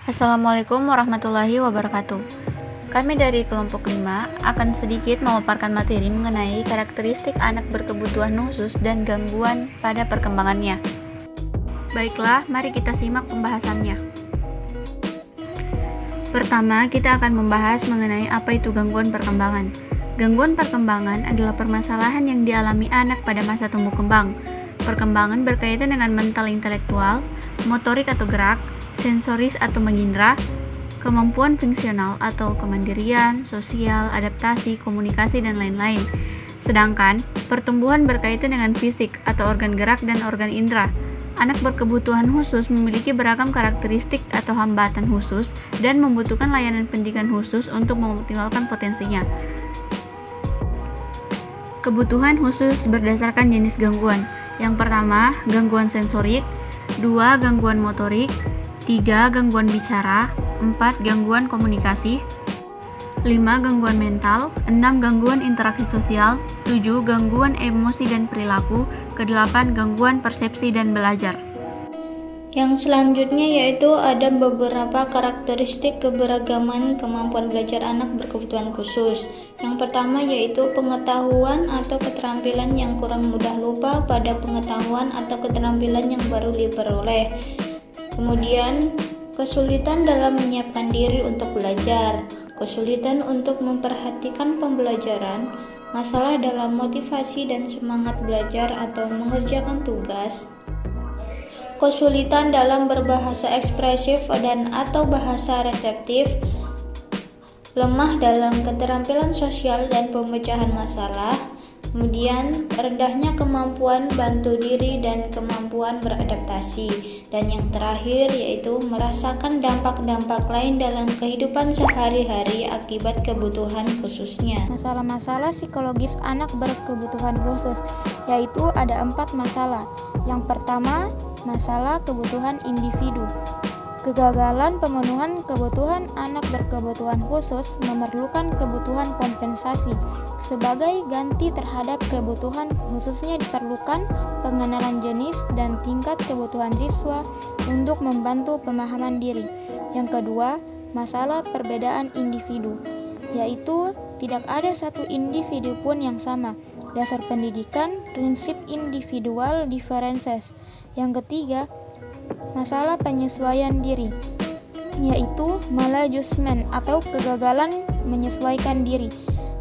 Assalamualaikum warahmatullahi wabarakatuh. Kami dari kelompok 5 akan sedikit memaparkan materi mengenai karakteristik anak berkebutuhan khusus dan gangguan pada perkembangannya. Baiklah, mari kita simak pembahasannya. Pertama, kita akan membahas mengenai apa itu gangguan perkembangan. Gangguan perkembangan adalah permasalahan yang dialami anak pada masa tumbuh kembang. Perkembangan berkaitan dengan mental intelektual, motorik atau gerak, sensoris atau mengindra, kemampuan fungsional atau kemandirian, sosial, adaptasi, komunikasi, dan lain-lain. Sedangkan, pertumbuhan berkaitan dengan fisik atau organ gerak dan organ indera. Anak berkebutuhan khusus memiliki beragam karakteristik atau hambatan khusus dan membutuhkan layanan pendidikan khusus untuk mengoptimalkan potensinya. Kebutuhan khusus berdasarkan jenis gangguan. Yang pertama, gangguan sensorik, 2. Gangguan motorik, 3. Gangguan bicara, 4. Gangguan komunikasi, 5. Gangguan mental, 6. Gangguan interaksi sosial, 7. Gangguan emosi dan perilaku, ke-8. Gangguan persepsi dan belajar. Yang selanjutnya yaitu ada beberapa karakteristik keberagaman kemampuan belajar anak berkebutuhan khusus. Yang pertama yaitu pengetahuan atau keterampilan yang kurang mudah lupa pada pengetahuan atau keterampilan yang baru diperoleh. Kemudian, kesulitan dalam menyiapkan diri untuk belajar, kesulitan untuk memperhatikan pembelajaran, masalah dalam motivasi dan semangat belajar atau mengerjakan tugas, kesulitan dalam berbahasa ekspresif dan atau bahasa reseptif, lemah dalam keterampilan sosial dan pemecahan masalah, kemudian rendahnya kemampuan bantu diri dan kemampuan beradaptasi, dan yang terakhir yaitu merasakan dampak-dampak lain dalam kehidupan sehari-hari akibat kebutuhan khususnya. Masalah-masalah psikologis anak berkebutuhan khusus, yaitu ada 4 masalah. Yang pertama, masalah kebutuhan individu. Kegagalan pemenuhan kebutuhan anak berkebutuhan khusus memerlukan kebutuhan kompensasi. Sebagai ganti terhadap kebutuhan khususnya diperlukan pengenalan jenis dan tingkat kebutuhan siswa untuk membantu pemahaman diri. Yang kedua, masalah perbedaan individu, yaitu tidak ada satu individu pun yang sama. Dasar pendidikan, prinsip individual differences. Yang ketiga, masalah penyesuaian diri, yaitu maladjustment atau kegagalan menyesuaikan diri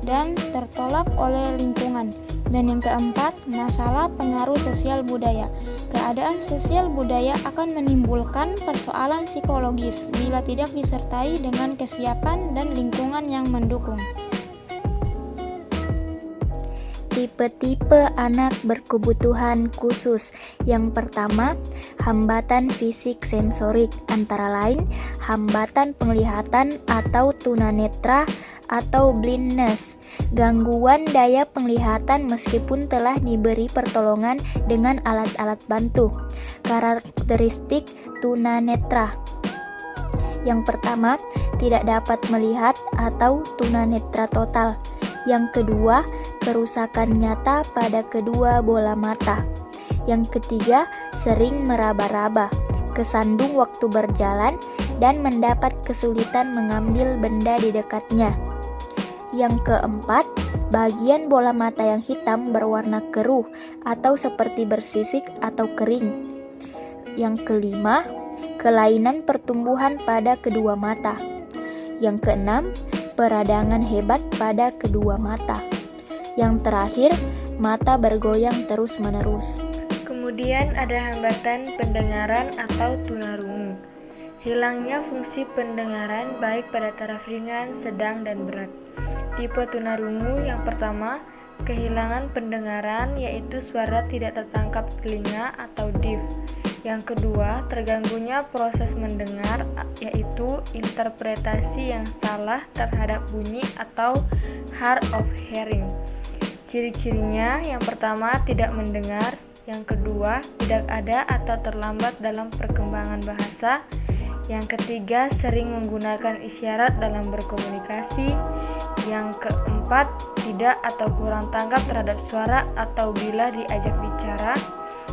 dan tertolak oleh lingkungan. Dan yang keempat, masalah pengaruh sosial budaya. Keadaan sosial budaya akan menimbulkan persoalan psikologis bila tidak disertai dengan kesiapan dan lingkungan yang mendukung. Tipe-tipe anak berkebutuhan khusus. Yang pertama, hambatan fisik sensorik, antara lain hambatan penglihatan atau tunanetra atau blindness, gangguan daya penglihatan meskipun telah diberi pertolongan dengan alat-alat bantu. Karakteristik tunanetra. Yang pertama, tidak dapat melihat atau tunanetra total. Yang kedua, kerusakan nyata pada kedua bola mata. Yang ketiga, sering meraba-raba, kesandung waktu berjalan, dan mendapat kesulitan mengambil benda di dekatnya. Yang keempat, bagian bola mata yang hitam berwarna keruh atau seperti bersisik atau kering. Yang kelima, kelainan pertumbuhan pada kedua mata. Yang keenam, peradangan hebat pada kedua mata. Yang terakhir, mata bergoyang terus-menerus. Kemudian ada hambatan pendengaran atau tunarungu. Hilangnya fungsi pendengaran baik pada taraf ringan, sedang, dan berat. Tipe tunarungu yang pertama, kehilangan pendengaran yaitu suara tidak tertangkap telinga atau deaf. Yang kedua, terganggunya proses mendengar yaitu interpretasi yang salah terhadap bunyi atau hard of hearing. Ciri-cirinya yang pertama tidak mendengar, yang kedua tidak ada atau terlambat dalam perkembangan bahasa, yang ketiga sering menggunakan isyarat dalam berkomunikasi, yang keempat tidak atau kurang tanggap terhadap suara atau bila diajak bicara,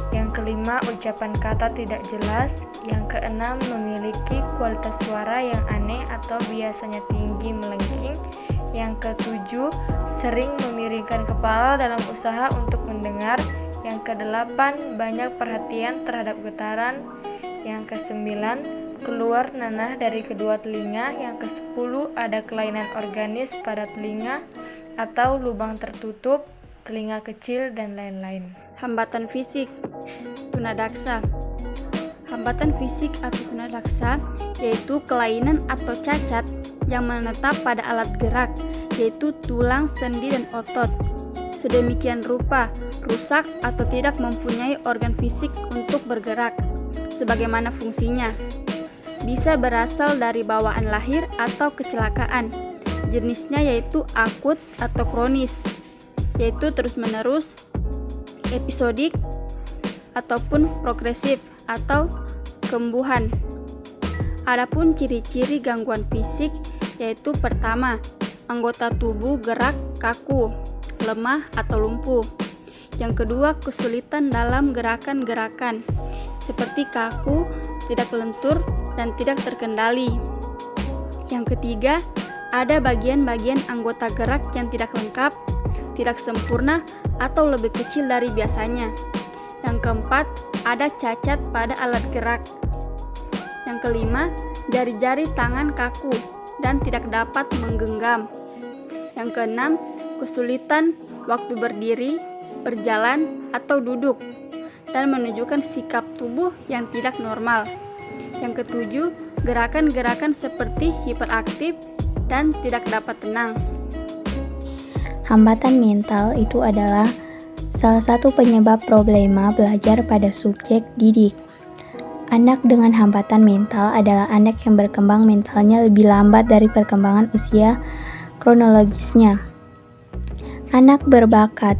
yang kelima, ucapan kata tidak jelas. Yang keenam, memiliki kualitas suara yang aneh atau biasanya tinggi melengking. Yang ketujuh, sering memiringkan kepala dalam usaha untuk mendengar. Yang kedelapan, banyak perhatian terhadap getaran. Yang kesembilan, keluar nanah dari kedua telinga. Yang kesepuluh, ada kelainan organis pada telinga atau lubang tertutup, telinga kecil, dan lain-lain. Hambatan fisik, tunadaksa. Hambatan fisik atau tunadaksa yaitu kelainan atau cacat yang menetap pada alat gerak, yaitu tulang, sendi, dan otot. Sedemikian rupa, rusak atau tidak mempunyai organ fisik untuk bergerak, sebagaimana fungsinya. Bisa berasal dari bawaan lahir atau kecelakaan. Jenisnya yaitu akut atau kronis, yaitu terus-menerus, episodik, ataupun progresif atau kembuhan. Adapun ciri-ciri gangguan fisik yaitu pertama, anggota tubuh gerak kaku, lemah atau lumpuh. Yang kedua, kesulitan dalam gerakan-gerakan seperti kaku, tidak lentur, dan tidak terkendali. Yang ketiga, ada bagian-bagian anggota gerak yang tidak lengkap, tidak sempurna, atau lebih kecil dari biasanya. Yang keempat, ada cacat pada alat gerak. Yang kelima, jari-jari tangan kaku dan tidak dapat menggenggam. Yang keenam, kesulitan waktu berdiri, berjalan, atau duduk, dan menunjukkan sikap tubuh yang tidak normal. Yang ketujuh, gerakan-gerakan seperti hiperaktif dan tidak dapat tenang. Hambatan mental itu adalah salah satu penyebab problema belajar pada subjek didik. Anak dengan hambatan mental adalah anak yang berkembang mentalnya lebih lambat dari perkembangan usia kronologisnya. Anak berbakat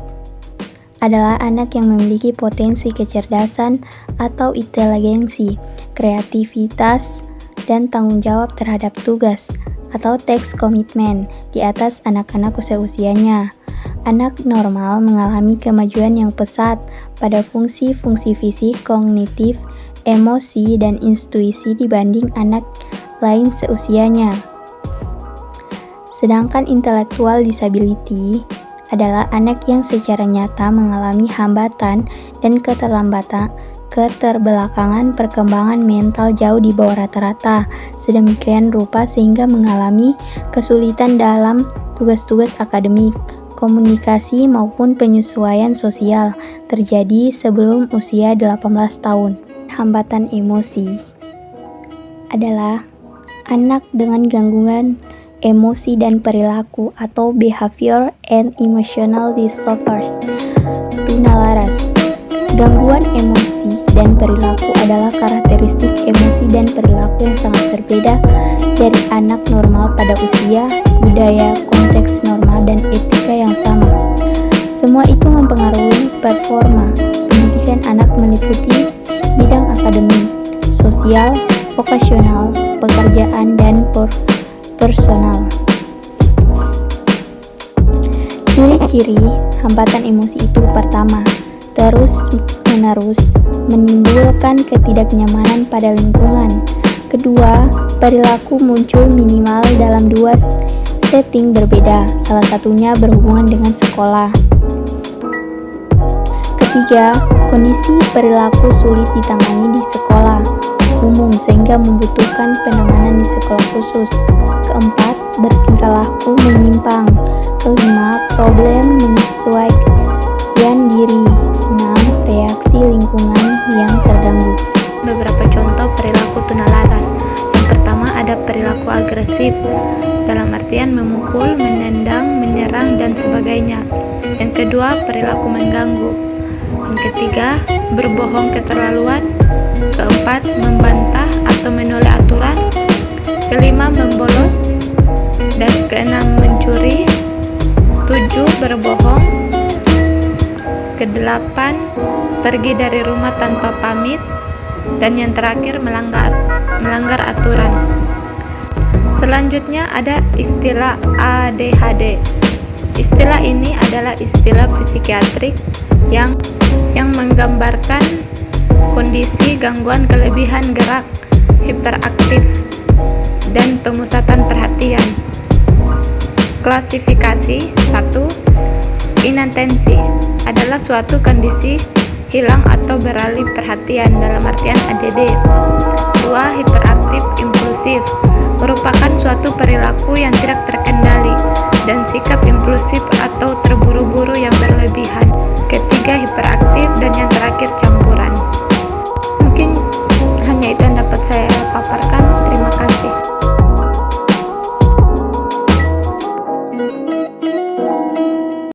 adalah anak yang memiliki potensi kecerdasan atau inteligensi, kreativitas, dan tanggung jawab terhadap tugas atau task commitment di atas anak-anak usia-usianya. Anak normal mengalami kemajuan yang pesat pada fungsi-fungsi fisik, kognitif, emosi, dan intuisi dibanding anak lain seusianya. Sedangkan intellectual disability adalah anak yang secara nyata mengalami hambatan dan keterbelakangan perkembangan mental jauh di bawah rata-rata, sedemikian rupa sehingga mengalami kesulitan dalam tugas-tugas akademik, komunikasi maupun penyesuaian sosial terjadi sebelum usia 18 tahun. Hambatan emosi adalah anak dengan gangguan emosi dan perilaku atau behavior and emotional disorders. Tunalaras. Gangguan emosi dan perilaku adalah karakteristik emosi dan perilaku yang sangat berbeda dari anak normal pada usia, budaya, konteks normal, dan etika yang sama. Semua itu mempengaruhi performa pendidikan anak meliputi bidang akademik, sosial, vokasional, pekerjaan, dan personal. Ciri-ciri hambatan emosi itu pertama, terus-menerus menimbulkan ketidaknyamanan pada lingkungan. Kedua, perilaku muncul minimal dalam dua setting berbeda, salah satunya berhubungan dengan sekolah. Ketiga, kondisi perilaku sulit ditangani di sekolah umum sehingga membutuhkan penanganan di sekolah khusus. Keempat, bertingkah laku menyimpang. Kelima, problem menyesuaikan diri. 6, reaksi lingkungan yang terganggu. Beberapa contoh perilaku tunalaras. Yang pertama ada perilaku agresif, dalam artian memukul, menendang, menyerang, dan sebagainya. Yang kedua, perilaku mengganggu. Yang ketiga, berbohong keterlaluan. Keempat, membantah atau menolak aturan. Kelima, membolos. Dan keenam, mencuri. 7, berbohong. Kedelapan, pergi dari rumah tanpa pamit. Dan yang terakhir, melanggar aturan. Selanjutnya ada istilah ADHD. Istilah ini adalah istilah psikiatrik yang menggambarkan kondisi gangguan kelebihan gerak, hiperaktif, dan pemusatan perhatian. Klasifikasi 1. Inattensi adalah suatu kondisi hilang atau beralih perhatian dalam artian ADD. 2. Hiperaktif impulsif merupakan suatu perilaku yang tidak terkendali dan sikap impulsif